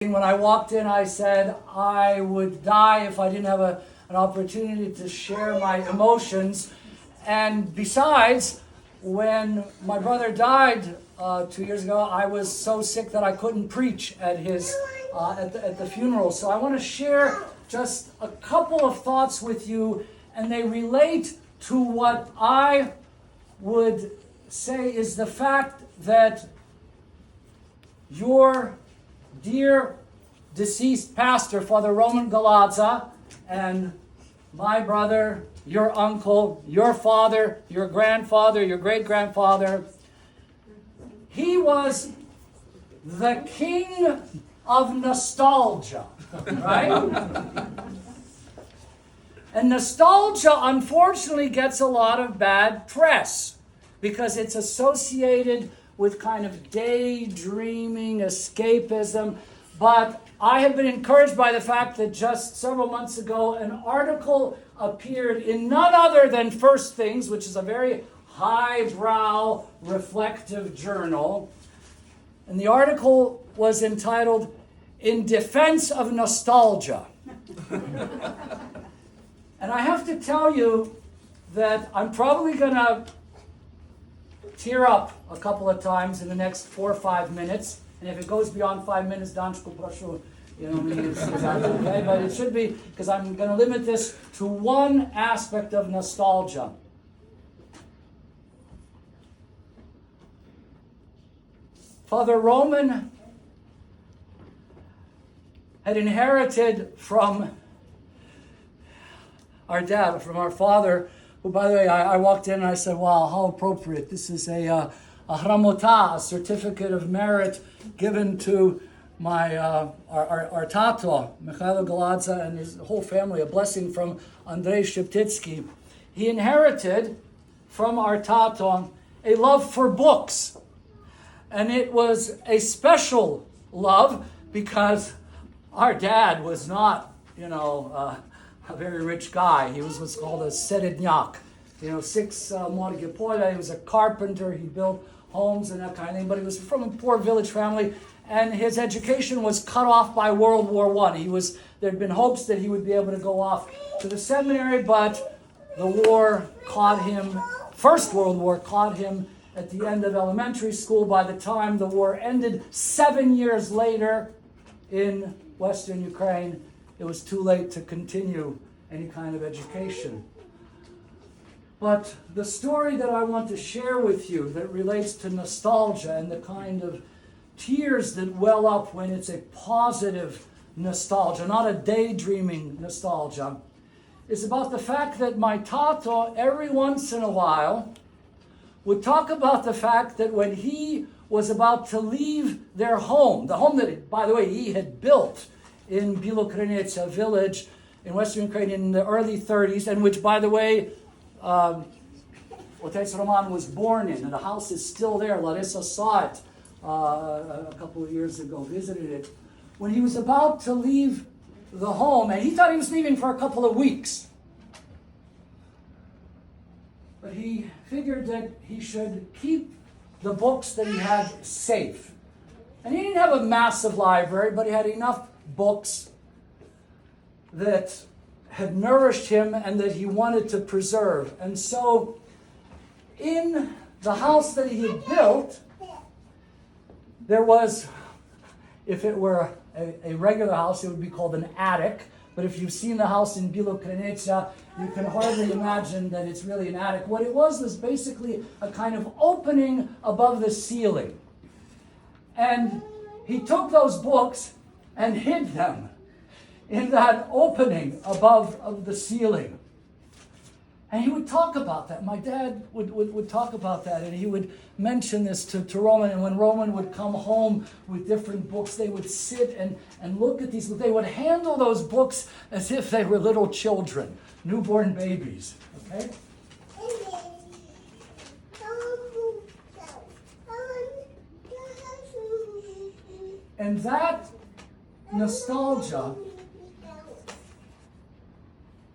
When I walked in, I said I would die if I didn't have an opportunity to share my emotions. And besides, when my brother died 2 years ago, I was so sick that I couldn't preach at his at the funeral. So I want to share just a couple of thoughts with you, and they relate to what I would say is the fact that your dear deceased pastor, Father Roman Galadza, and my brother, your uncle, your father, your grandfather, your great-grandfather, he was the king of nostalgia, right? And nostalgia, unfortunately, gets a lot of bad press because it's associated with kind of daydreaming, escapism. But I have been encouraged by the fact that just several months ago, an article appeared in none other than First Things, which is a very highbrow, reflective journal. And the article was entitled, "In Defense of Nostalgia." And I have to tell you that I'm probably going to tear up a couple of times in the next 4 or 5 minutes. And if it goes beyond 5 minutes, Danchko, proszę, okay? But it should be, because I'm going to limit this to one aspect of nostalgia. Father Roman had inherited from our dad, from our father, who, by the way, I walked in and I said, wow, how appropriate. This is a hramota, a certificate of merit given to my our tato, Mikhailo Galadza, and his whole family, a blessing from Andrei Sheptitsky. He inherited from our tato a love for books. And it was a special love because our dad was not, a very rich guy. He was what's called a serednyak. 6 morgue pola. He was a carpenter. He built homes and that kind of thing. But he was from a poor village family, and his education was cut off by World War I. There had been hopes that he would be able to go off to the seminary, but the war caught him. First World War caught him at the end of elementary school. By the time the war ended 7 years later in Western Ukraine, it was too late to continue any kind of education. But the story that I want to share with you that relates to nostalgia and the kind of tears that well up when it's a positive nostalgia, not a daydreaming nostalgia, is about the fact that my tato every once in a while would talk about the fact that when he was about to leave their home, the home that, by the way, he had built in Bilokrenetsa village in Western Ukraine in the early 30s, and which, by the way, Otec Roman was born in, and the house is still there. Larissa saw it a couple of years ago, visited it. When he was about to leave the home, and he thought he was leaving for a couple of weeks, but he figured that he should keep the books that he had safe. And he didn't have a massive library, but he had enough books that had nourished him and that he wanted to preserve. And so in the house that he had built, there was, if it were a regular house, it would be called an attic. But if you've seen the house in Bilokrenetsa, you can hardly imagine that it's really an attic. What it was basically a kind of opening above the ceiling. And he took those books and hid them in that opening above of the ceiling. And he would talk about that. My dad would talk about that, and he would mention this to Roman. And when Roman would come home with different books, they would sit and look at these. They would handle those books as if they were little children, newborn babies. Okay? And that nostalgia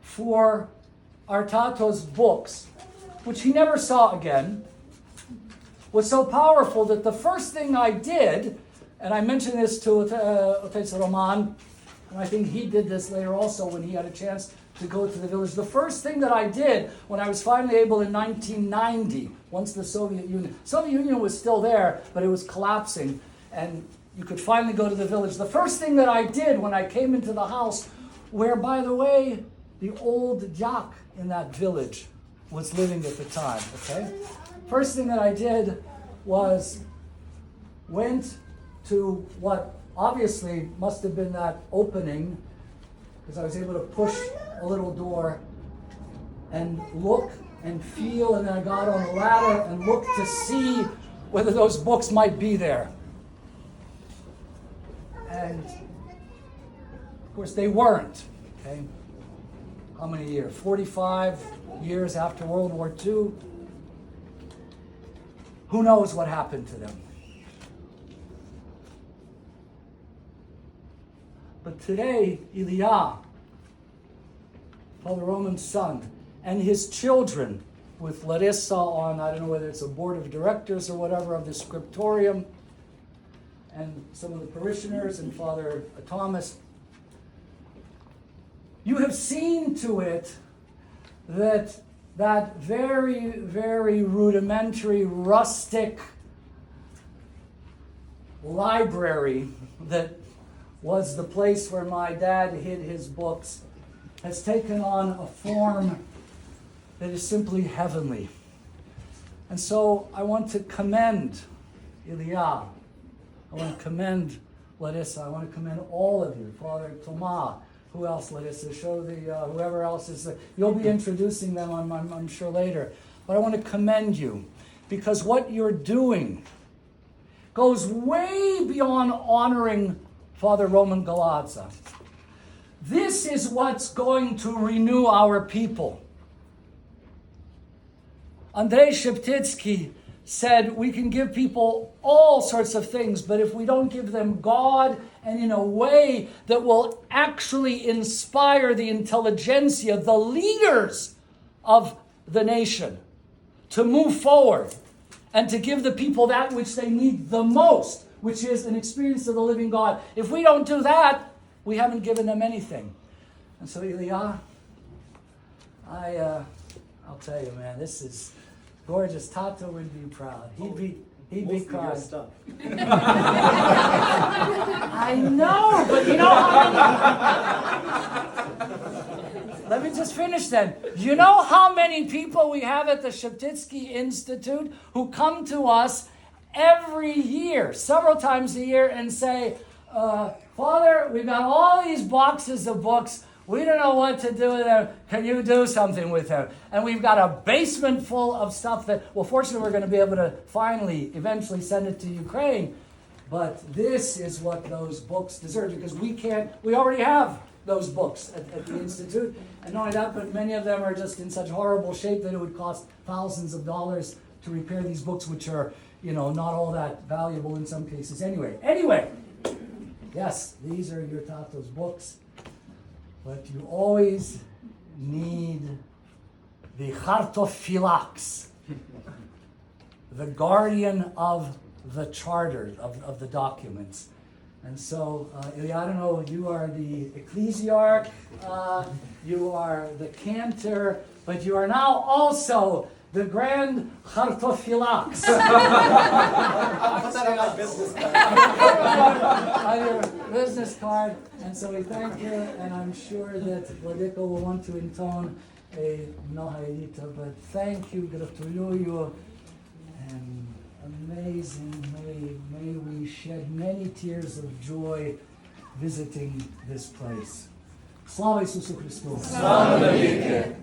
for our tato's books, which he never saw again, was so powerful that the first thing I did And I mentioned this to Archpriest Roman, and I think he did this later also when he had a chance to go to the village. The first thing that I did when I was finally able in 1990, once the Soviet Union was still there, but it was collapsing, and you could finally go to the village. The first thing that I did when I came into the house, where, by the way, the old Jack in that village was living at the time, okay? First thing that I did was went to what obviously must have been that opening, because I was able to push a little door and look and feel, and then I got on the ladder and looked to see whether those books might be there. And of course they weren't, okay? How many years? 45 years after World War II. Who knows what happened to them? But today, Elias, Father Roman's son, and his children, with Larissa on, I don't know whether it's a board of directors or whatever, of the Scriptorium, and some of the parishioners, and Father Thomas, you have seen to it that that very, very rudimentary, rustic library that was the place where my dad hid his books has taken on a form that is simply heavenly. And so I want to commend Elias. I want to commend Larissa. I want to commend all of you. Father Thomas. Who else, Larissa? Show the whoever else is there. You'll be introducing them, I'm sure, later. But I want to commend you, because what you're doing goes way beyond honoring Father Roman Galadza. This is what's going to renew our people. Andrei Sheptytsky said we can give people all sorts of things, but if we don't give them God, and in a way that will actually inspire the intelligentsia, the leaders of the nation, to move forward and to give the people that which they need the most, which is an experience of the living God. If we don't do that, we haven't given them anything. And so, Elias, I'll tell you, man, this is gorgeous. Tato would be proud. He'd be crying. Stuff. I know, but you know how many... Let me just finish then. You know how many people we have at the Sheptytsky Institute who come to us every year, several times a year, and say, Father, we've got all these boxes of books. We don't know what to do with them. Can you do something with them? And we've got a basement full of stuff that, well, fortunately, we're going to be able to eventually send it to Ukraine. But this is what those books deserve, because we already have those books at the Institute. And not only that, but many of them are just in such horrible shape that it would cost thousands of dollars to repair these books, which are, not all that valuable in some cases. Anyway, yes, these are your Tato's books. But you always need the Chartophilax, the guardian of the charter, of the documents. And so, I don't know, you are the ecclesiarch, you are the cantor, but you are now also the grand Chartophilax. Put that on my business card. On your business card. And so we thank you, and I'm sure that Vladiko will want to intone a Nohaidita, but thank you, Gratuluju, and amazing, may we shed many tears of joy visiting this place. Slava Isusu Christu! Slava навіки!